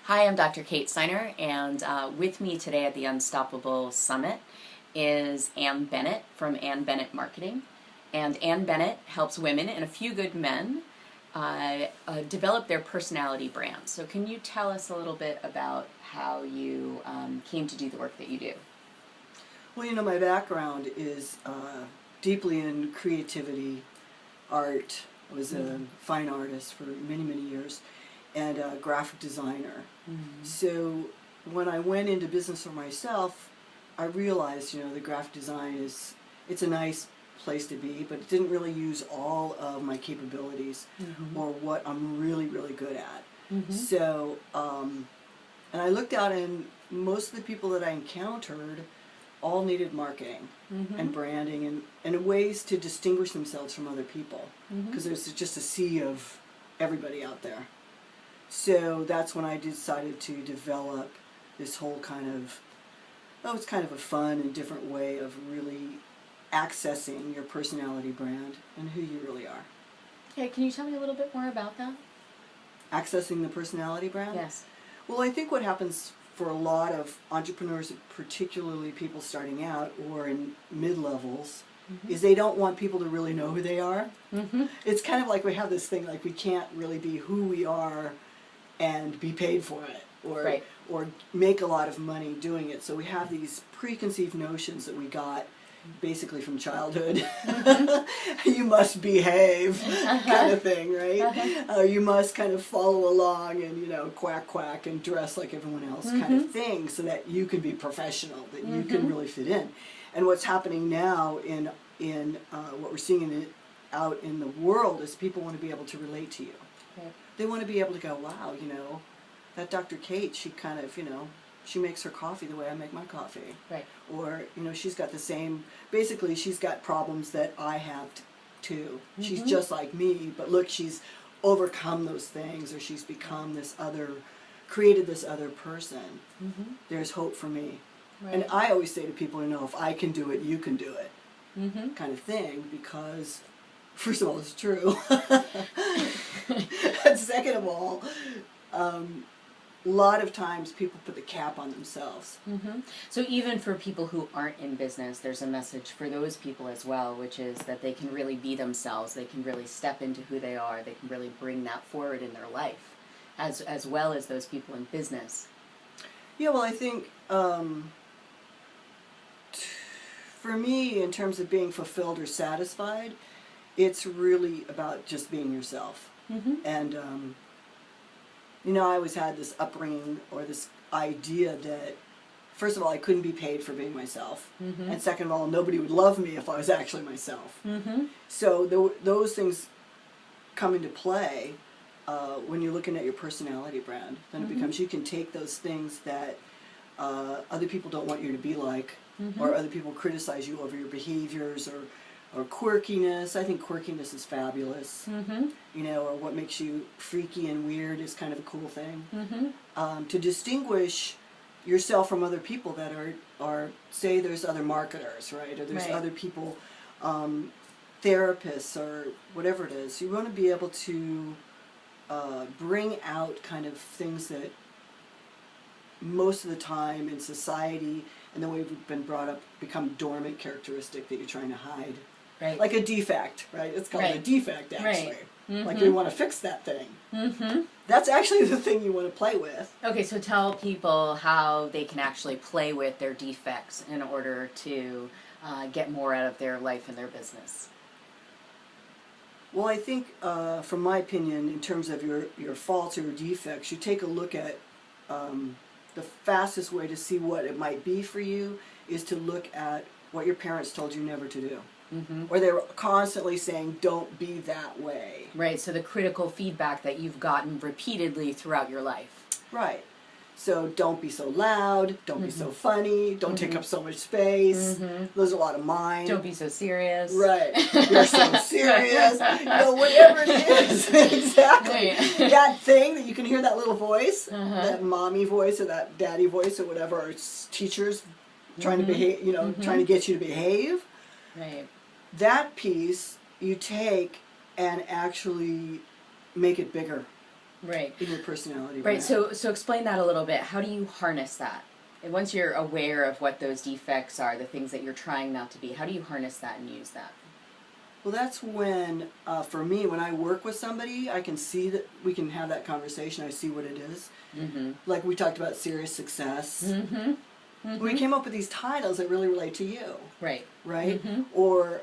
Hi, I'm Dr. Kate Steiner, and with me today at the Unstoppable Summit is Ann Bennett from Ann Bennett Marketing. And Ann Bennett helps women and a few good men develop their personality brand. So can you tell us a little bit about how you came to do the work that you do? Well, my background is deeply in creativity, art. I was a fine artist for many, many years, and a graphic designer. So when I went into business for myself, I realized, the graphic design it's a nice place to be, but it didn't really use all of my capabilities or what I'm really, really good at. So, and I looked out, and most of the people that I encountered all needed marketing and branding and ways to distinguish themselves from other people, because there's just a sea of everybody out there. So that's when I decided to develop this whole it's kind of a fun and different way of really accessing your personality brand and who you really are. Okay, can you tell me a little bit more about that? Accessing the personality brand? Yes. Well, I think what happens for a lot of entrepreneurs, particularly people starting out or in mid-levels, is they don't want people to really know who they are. It's kind of like we have this thing, like we can't really be who we are and be paid for it, or make a lot of money doing it. So we have these preconceived notions that we got basically from childhood. You must behave, kind of thing, right? You must kind of follow along and quack quack and dress like everyone else, kind of thing, so that you can be professional, that you can really fit in. And what's happening now in what we're seeing out in the world is people want to be able to relate to you. They want to be able to go, wow, that Dr. Kate, she kind of, she makes her coffee the way I make my coffee. Right. Or, she's got the same, basically she's got problems that I have too. She's just like me, but look, she's overcome those things, or she's become created this other person. There's hope for me. Right. And I always say to people, if I can do it, you can do it. Kind of thing, because first of all, it's true. And second of all, a lot of times people put the cap on themselves. So even for people who aren't in business, there's a message for those people as well, which is that they can really be themselves. They can really step into who they are. They can really bring that forward in their life, as well as those people in business. Yeah, well, I think for me, in terms of being fulfilled or satisfied, it's really about just being yourself. And I always had this upbringing or this idea that, first of all, I couldn't be paid for being myself. And second of all, nobody would love me if I was actually myself. So those things come into play when you're looking at your personality brand. Then it becomes, you can take those things that other people don't want you to be like, or other people criticize you over your behaviors or quirkiness. I think quirkiness is fabulous. Or what makes you freaky and weird is kind of a cool thing. To distinguish yourself from other people that are say there's other marketers, right? Or there's other people, therapists or whatever it is. You want to be able to bring out kind of things that most of the time in society and the way we've been brought up become dormant characteristic that you're trying to hide. Right. Like a defect, right? It's called a defect, actually. Like we want to fix that thing. That's actually the thing you want to play with. Okay, so tell people how they can actually play with their defects in order to get more out of their life and their business. Well, I think, from my opinion, in terms of your faults or your defects, you take a look at the fastest way to see what it might be for you is to look at what your parents told you never to do. Or they were constantly saying, don't be that way. Right, so the critical feedback that you've gotten repeatedly throughout your life. Right. So don't be so loud, don't be so funny, don't take up so much space. There's a lot of mine. Don't be so serious. Right. You're so serious. Whatever it is. Exactly. Right. That thing that you can hear, that little voice, that mommy voice or that daddy voice or whatever, or teachers trying to behave, trying to get you to behave. Right. That piece you take and actually make it bigger. Right. in your personality Right. brand. So explain that a little bit. How do you harness that? And once you're aware of what those defects are, the things that you're trying not to be, how do you harness that and use that? Well, that's when, for me, when I work with somebody, I can see that we can have that conversation. I see what it is. Mm-hmm. Like we talked about serious success. Mm-hmm. Mm-hmm. We came up with these titles that really relate to you. Right. Right? Mm-hmm. Or...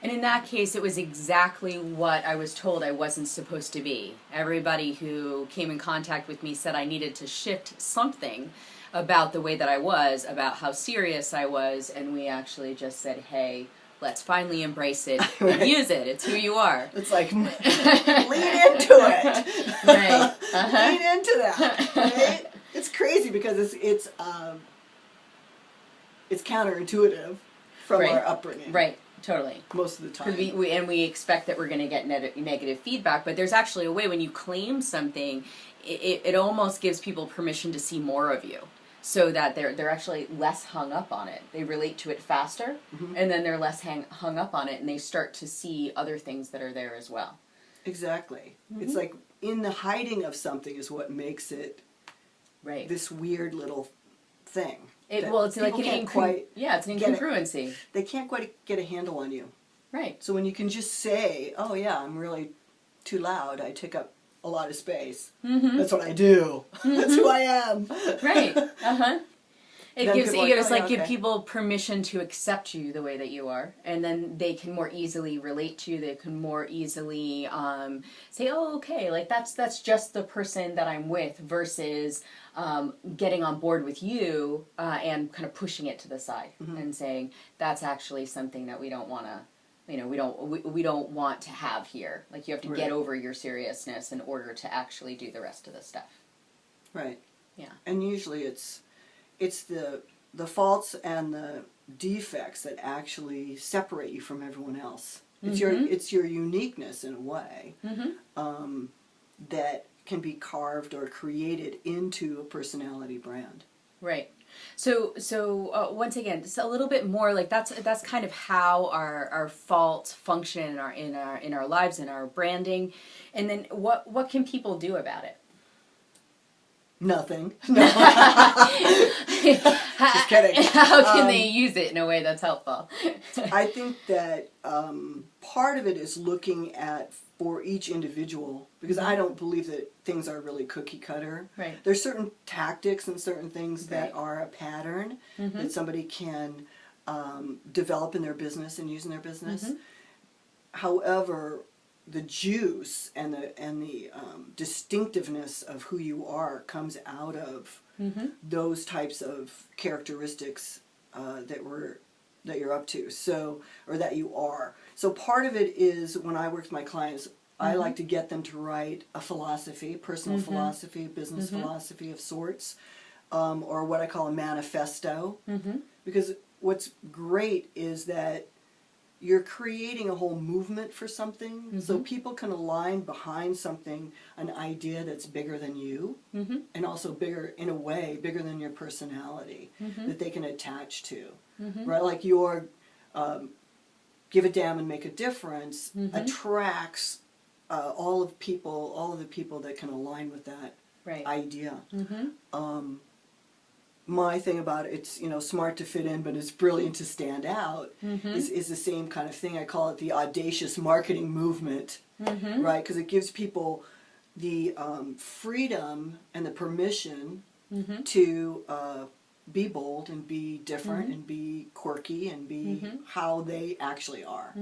and in that case, it was exactly what I was told I wasn't supposed to be. Everybody who came in contact with me said I needed to shift something about the way that I was, about how serious I was, and we actually just said, hey, let's finally embrace it Right. and use it. It's who you are. It's like, lean into it. Right. Uh-huh. Lean into that. Right? It's crazy because it's counterintuitive from Right. our upbringing. Right. Totally. Most of the time. And we expect that we're going to get negative feedback, but there's actually a way when you claim something, it almost gives people permission to see more of you, so that they're actually less hung up on it. They relate to it faster, Mm-hmm. and then they're less hung up on it, and they start to see other things that are there as well. Exactly. Mm-hmm. It's like in the hiding of something is what makes it Right. this weird little thing. It's like an it's an get it. incongruency. They can't quite get a handle on you. Right. So when you can just say, oh yeah, I'm really too loud, I take up a lot of space. Mm-hmm. That's what I do. That's who I am. Right. Uh-huh. It Then gives people you are like, just oh, like yeah, give okay. people permission to accept you the way that you are, and then they can more easily relate to you. They can more easily say, "Oh, okay, like that's just the person that I'm with," versus getting on board with you and kind of pushing it to the side Mm-hmm. and saying that's actually something that we don't want to. We don't want to have here. Like you have to Right. get over your seriousness in order to actually do the rest of the stuff. Right. Yeah. And usually it's the faults and the defects that actually separate you from everyone else. It's Mm-hmm. it's your uniqueness in a way Mm-hmm. that can be carved or created into a personality brand. Right. So once again, just a little bit more like that's kind of how our faults function in our lives, in our branding, and then what can people do about it? Nothing. No. Just kidding. How can they use it in a way that's helpful? I think that part of it is looking at for each individual, because I don't believe that things are really cookie cutter. Right. There's certain tactics and certain things that Right. are a pattern Mm-hmm. that somebody can develop in their business and use in their business. Mm-hmm. However, the juice and the distinctiveness of who you are comes out of Mm-hmm. those types of characteristics that you're up to, so, or that you are. So part of it is when I work with my clients, I like to get them to write a philosophy, personal philosophy, business philosophy of sorts, or what I call a manifesto. Mm-hmm. Because what's great is that you're creating a whole movement for something, so people can align behind something, an idea that's bigger than you, Mm-hmm. and also bigger, in a way, bigger than your personality, that they can attach to. Right? Like your give a damn and make a difference attracts all of the people that can align with that Right. idea. Mm-hmm. My thing about it, it's smart to fit in, but it's brilliant to stand out. Mm-hmm. Is the same kind of thing. I call it the audacious marketing movement, Mm-hmm. right? Because it gives people the freedom and the permission Mm-hmm. to be bold and be different and be quirky and be how they actually are.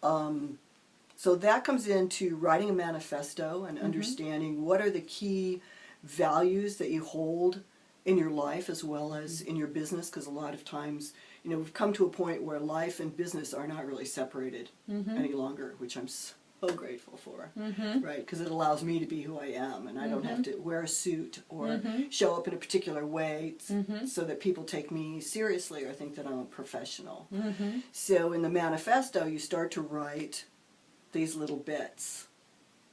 So that comes into writing a manifesto and understanding what are the key values that you hold in your life as well as in your business, because a lot of times, we've come to a point where life and business are not really separated any longer, which I'm so grateful for, right? Because it allows me to be who I am, and I don't have to wear a suit or show up in a particular way so that people take me seriously or think that I'm a professional. So in the manifesto, you start to write these little bits.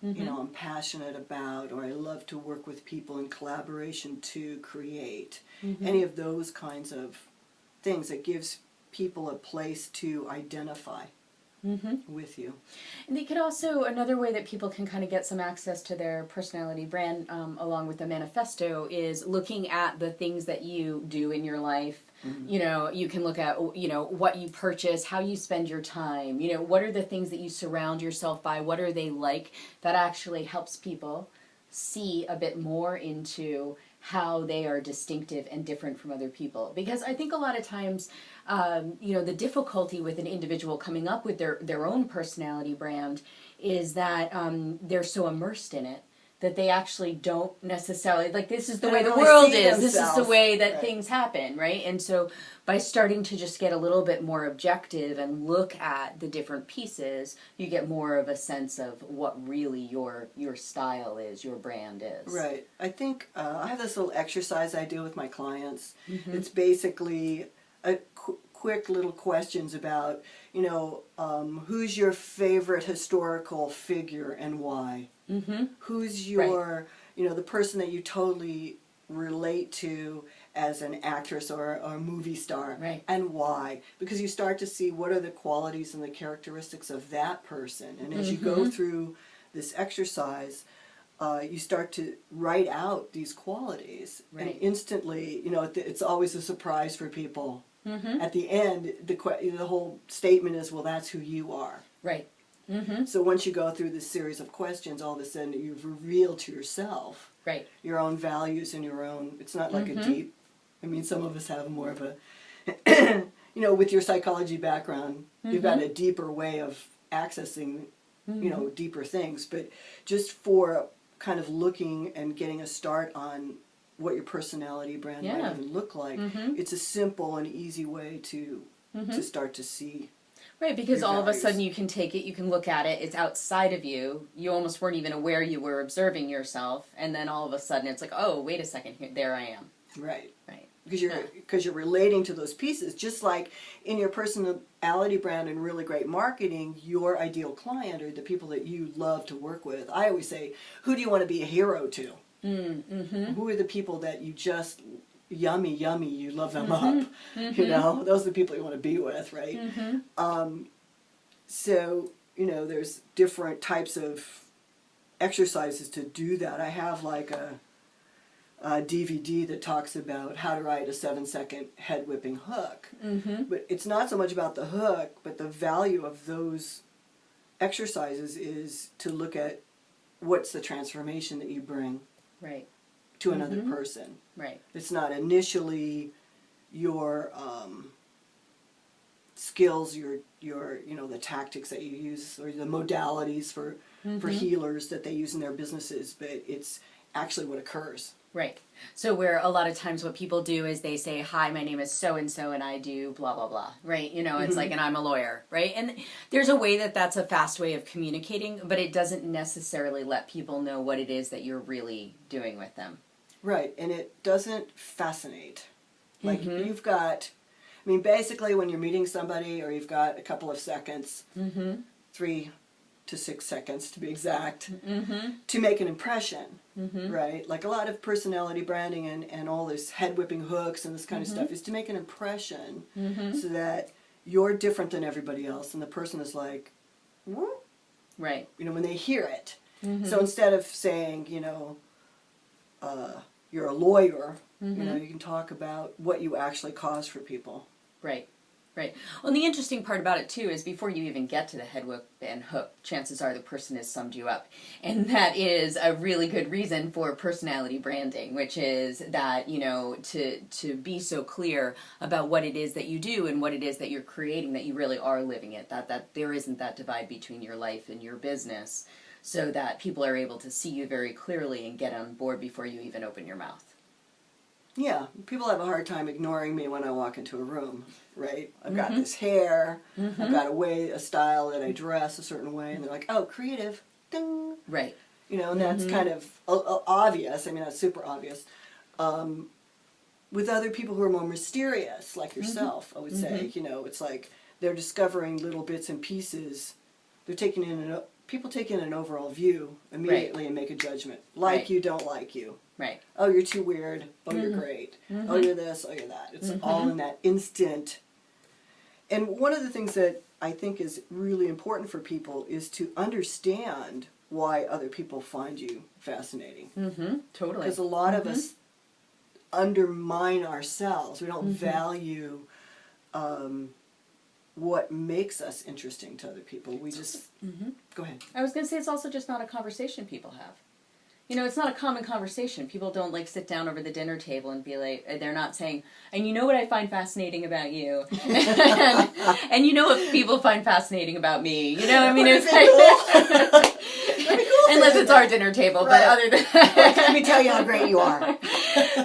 I'm passionate about, or I love to work with people in collaboration to create. Any of those kinds of things that gives people a place to identify with you. And they could also, another way that people can kind of get some access to their personality brand along with the manifesto is looking at the things that you do in your life. You know, you can look at, you know, what you purchase, how you spend your time, you know, what are the things that you surround yourself by, what are they like, that actually helps people see a bit more into how they are distinctive and different from other people. Because I think a lot of times, you know, the difficulty with an individual coming up with their own personality brand is that they're so immersed in it that they actually don't necessarily, like, this is the way the world is, this is the way that things happen, right? And so by starting to just get a little bit more objective and look at the different pieces, you get more of a sense of what really your style is, your brand is. Right. I think I have this little exercise I do with my clients. It's basically a quick little questions about, you know, who's your favorite historical figure and why? Who's your, you know, the person that you totally relate to as an actress or a movie star, and why? Because you start to see what are the qualities and the characteristics of that person. And as you go through this exercise, you start to write out these qualities. And instantly, you know, it's always a surprise for people. At the end, the whole statement is, well, that's who you are. So once you go through this series of questions, all of a sudden you've revealed to yourself your own values and your own, it's not like a deep, I mean, some of us have more of a, you know, with your psychology background, you've got a deeper way of accessing, you know, deeper things. But just for kind of looking and getting a start on what your personality brand might even look like, it's a simple and easy way to start to see. Right, because all of a sudden you can take it, you can look at it, it's outside of you, you almost weren't even aware you were observing yourself, and then all of a sudden it's like, oh, wait a second, here, there I am. Right. Because you're relating to those pieces, just like in your personality brand and really great marketing, your ideal client are the people that you love to work with. I always say, who do you want to be a hero to? Who are the people that you just... yummy, you love them up, you know, those are the people you want to be with, right? So, you know, there's different types of exercises to do that. I have like a DVD that talks about how to write a 7-second head whipping hook, but it's not so much about the hook, but the value of those exercises is to look at what's the transformation that you bring to another person. It's not initially your skills, your you know, the tactics that you use or the modalities for healers that they use in their businesses, but it's actually what occurs. So where a lot of times what people do is they say, hi, my name is so-and-so and I do blah, blah, blah, right? You know, it's like, and I'm a lawyer, right? And there's a way that that's a fast way of communicating, but it doesn't necessarily let people know what it is that you're really doing with them. Right, and it doesn't fascinate. Like you've got, I mean, basically when you're meeting somebody or you've got a couple of seconds, 3 to 6 seconds to be exact, to make an impression, right? Like a lot of personality branding and all this head whipping hooks and this kind of stuff is to make an impression so that you're different than everybody else and the person is like, whoop, you know, when they hear it. So instead of saying, you know, you're a lawyer, you know, you can talk about what you actually cause for people. Well, and the interesting part about it, too, is before you even get to the head whip and hook, chances are the person has summed you up. And that is a really good reason for personality branding, which is that, you know, to be so clear about what it is that you do and what it is that you're creating, that you really are living it, that there isn't that divide between your life and your business, so that people are able to see you very clearly and get on board before you even open your mouth. Yeah, people have a hard time ignoring me when I walk into a room, right? I've got this hair, I've got a style that I dress a certain way, and they're like, oh, creative, ding. You know, and that's kind of obvious. I mean, that's super obvious. With other people who are more mysterious, like yourself, I would say, you know, it's like they're discovering little bits and pieces. They're taking in people take in an overall view immediately and make a judgment. Like you, don't like you. Oh, you're too weird. Oh, you're great. Oh, you're this. Oh, you're that. It's all in that instant. And one of the things that I think is really important for people is to understand why other people find you fascinating. Mm-hmm. Totally. Because a lot of us undermine ourselves. We don't value what makes us interesting to other people. We just... Go ahead. I was going to say it's also just not a conversation people have. You know, it's not a common conversation. People don't like sit down over the dinner table and be like, they're not saying, and you know what I find fascinating about you, and you know what people find fascinating about me. You know, I mean, it's like, unless it's our dinner table, right. But other than that, let me tell you how great you are.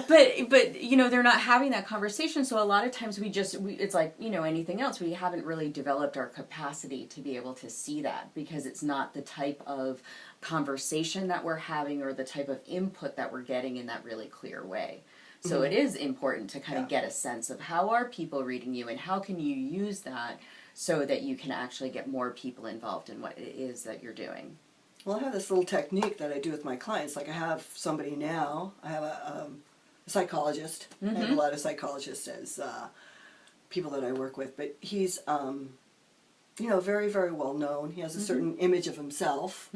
But you know, they're not having that conversation. So a lot of times it's like, you know, anything else. We haven't really developed our capacity to be able to see that because it's not the type of conversation that we're having or the type of input that we're getting in that really clear way. So it is important to kind of get a sense of how are people reading you and how can you use that so that you can actually get more people involved in what it is that you're doing. Well, I have this little technique that I do with my clients. Like I have somebody now, I have a psychologist. I have a lot of psychologists as people that I work with, but he's, you know, very, very well known. He has a certain image of himself.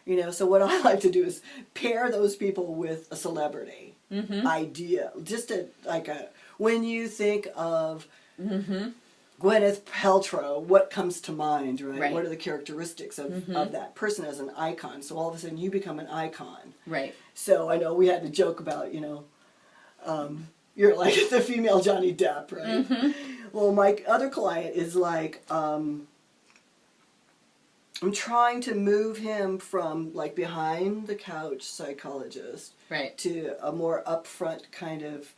You know, so what I like to do is pair those people with a celebrity idea. Just when you think of Gwyneth Paltrow, what comes to mind, right? What are the characteristics of that person as an icon? So all of a sudden you become an icon. Right. So I know we had to joke about, you know, you're like the female Johnny Depp, right? Well, my other client is like, I'm trying to move him from like behind the couch psychologist to a more upfront kind of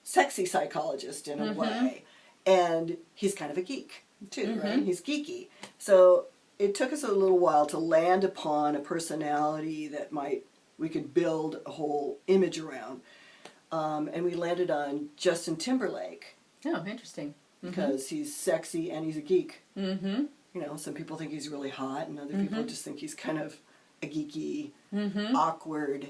sexy psychologist in a way. And he's kind of a geek too, right? He's geeky. So it took us a little while to land upon a personality that we could build a whole image around. And we landed on Justin Timberlake. Oh, interesting. Because he's sexy and he's a geek. You know, some people think he's really hot, and other people just think he's kind of a geeky, awkward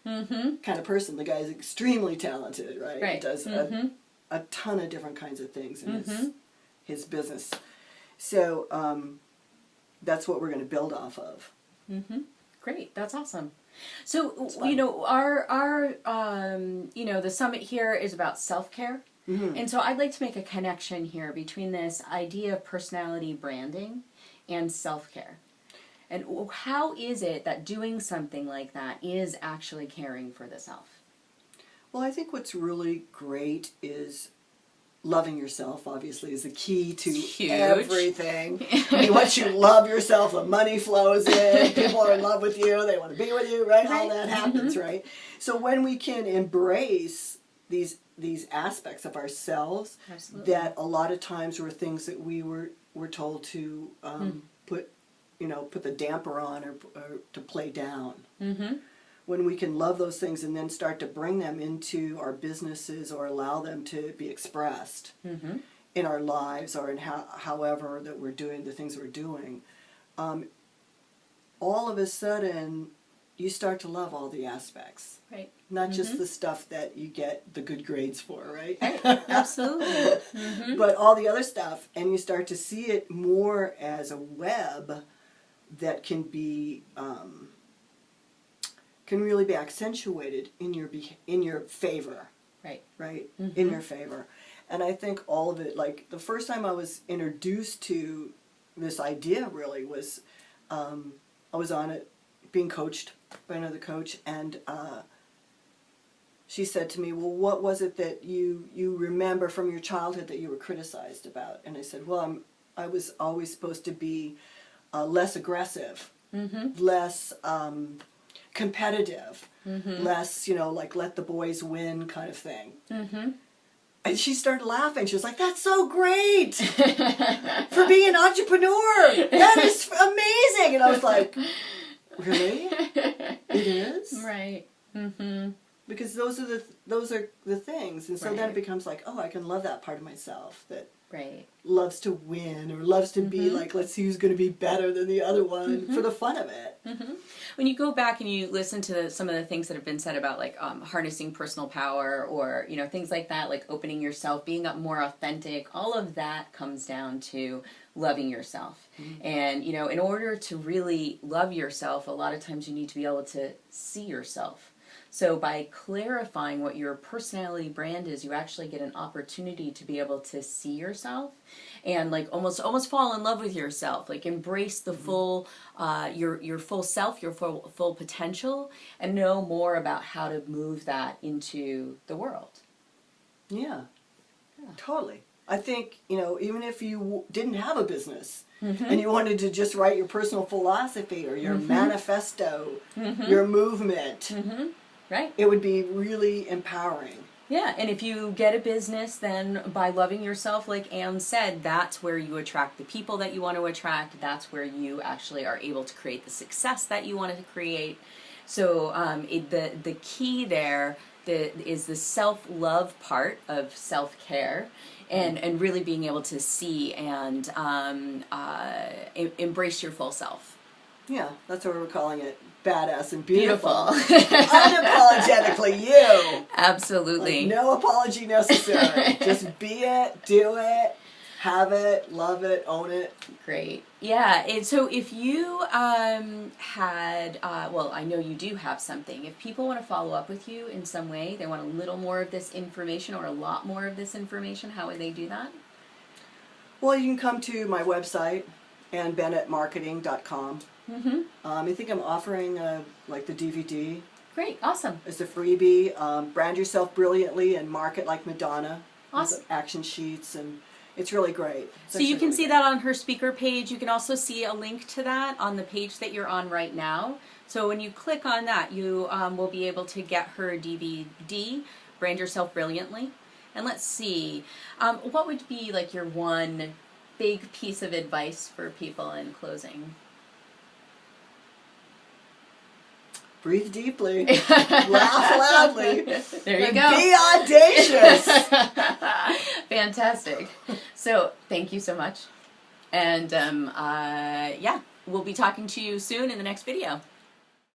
kind of person. The guy's extremely talented, right? He does a ton of different kinds of things in his business. So that's what we're going to build off of. Great, that's awesome. So you know, our you know, the summit here is about self-care. And so I'd like to make a connection here between this idea of personality branding and self-care. And how is it that doing something like that is actually caring for the self? Well, I think what's really great is loving yourself, obviously, is the key to everything. I mean, once you love yourself, the money flows in, people are in love with you, they want to be with you, right? All that happens, right? So when we can embrace these aspects of ourselves that a lot of times were things that we were told to put the damper on or to play down. When we can love those things and then start to bring them into our businesses or allow them to be expressed in our lives or in however that we're doing the things we're doing, all of a sudden you start to love all the aspects. Right. Not just the stuff that you get the good grades for, right? Absolutely. But all the other stuff, and you start to see it more as a web that can be, can really be accentuated in your favor. Right? In your favor. And I think all of it, like the first time I was introduced to this idea really was, I was on it, being coached by another coach, and she said to me, well, what was it that you remember from your childhood that you were criticized about? And I said, well, I was always supposed to be less aggressive, less competitive, less, like let the boys win kind of thing. And she started laughing. She was like, that's so great for being an entrepreneur. That is amazing. And I was like, really? It is? Right. because those are the things, and so then it becomes like, oh, I can love that part of myself that Right. loves to win or loves to be like, let's see who's going to be better than the other one for the fun of it. When you go back and you listen to some of the things that have been said about like harnessing personal power, or things like that, like opening yourself, being more authentic, all of that comes down to loving yourself. And in order to really love yourself, a lot of times you need to be able to see yourself. So by clarifying what your personality brand is, you actually get an opportunity to be able to see yourself and like almost fall in love with yourself, like embrace the full your full self, your full potential, and know more about how to move that into the world. Yeah. Totally. I think, even if you didn't have a business and you wanted to just write your personal philosophy or your manifesto, your movement, Right. it would be really empowering. Yeah, and if you get a business, then by loving yourself, like Anne said, that's where you attract the people that you want to attract. That's where you actually are able to create the success that you want to create. So the key there is the self-love part of self-care, and really being able to see and embrace your full self. Yeah, that's what we're calling it. Badass and beautiful. Unapologetically you. Absolutely. Like, no apology necessary. Just be it, do it, have it, love it, own it. Great. Yeah, and so if you had, well, I know you do have something. If people want to follow up with you in some way, they want a little more of this information or a lot more of this information, how would they do that? Well, you can come to my website, annbennettmarketing.com. I think I'm offering like the DVD. Great, awesome. It's a freebie. Brand yourself brilliantly and market like Madonna. Awesome. With action sheets, and it's really great. So you can see that on her speaker page. You can also see a link to that on the page that you're on right now. So when you click on that, you will be able to get her DVD, Brand Yourself Brilliantly. And let's see, what would be like your one big piece of advice for people in closing? Breathe deeply. Laugh loudly. There you and go. Be audacious. Fantastic. So thank you so much. And yeah, we'll be talking to you soon in the next video.